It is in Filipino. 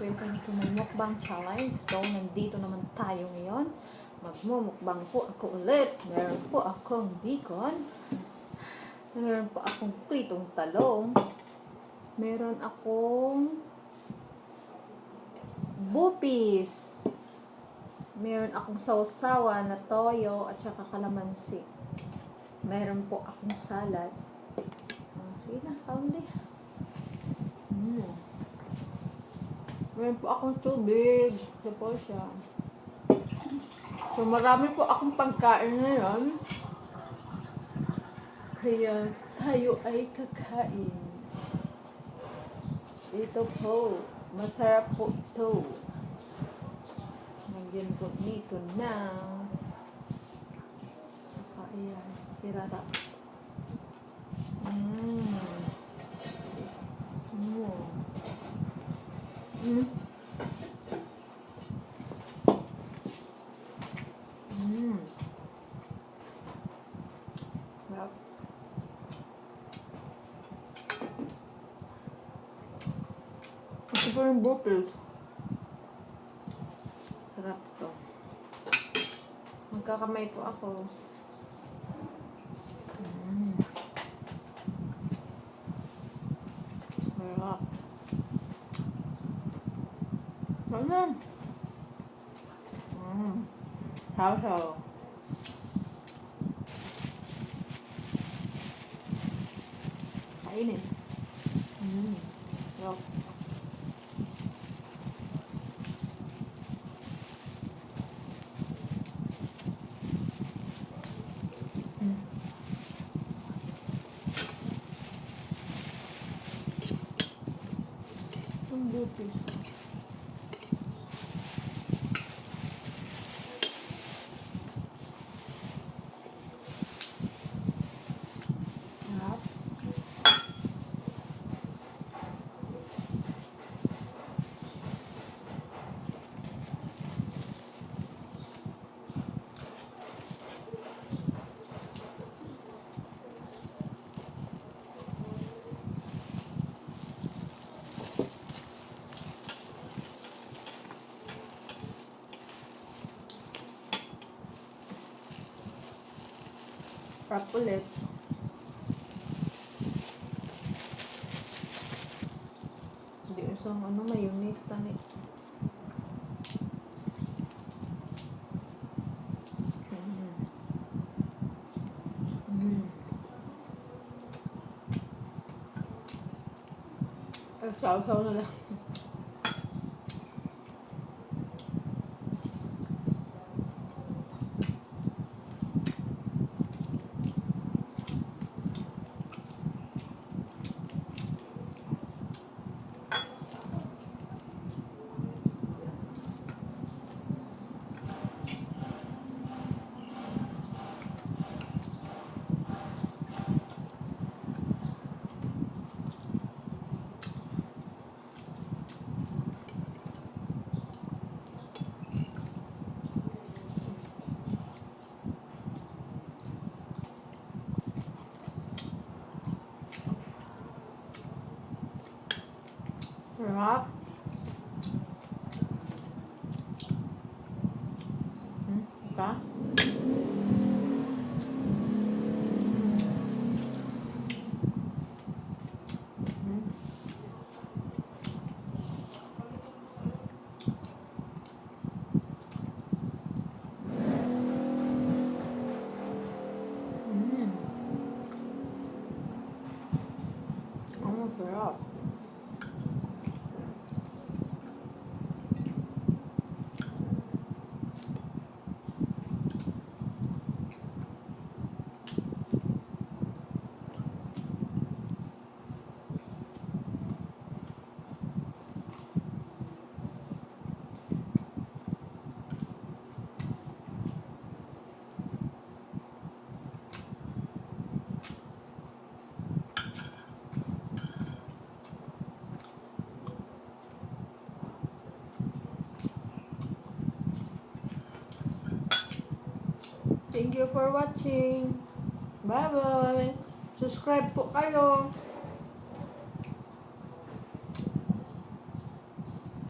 Welcome to my mukbang challenge. So, nandito naman tayo ngayon. Magmumukbang po ako ulit. Meron po akong bacon. Meron po akong pritong talong. Meron akong bupis. Meron akong sausawa na toyo at saka kalamansi. Meron po akong salad. Sige na, kaunti. Meron po akong tubig. Ito po siya. So, marami po akong pagkain ngayon. Kaya tayo ay kakain. Ito po. Masarap po ito. Nagyan po nito na. Saka ayan. Irarap. Sarap. Ito po yung bupis. Sarap ito. Magkakamay po ako. Sarap. Sarap. Saw-saw. Kainin. Sarap. Ang bupis. Sarap. Sarap ulit. Hindi isang mayonnaise tani. Ay, saw-saw na lang. Sarap. Diba? Sarap. Thank you for watching. Bye-bye. Subscribe po kayo.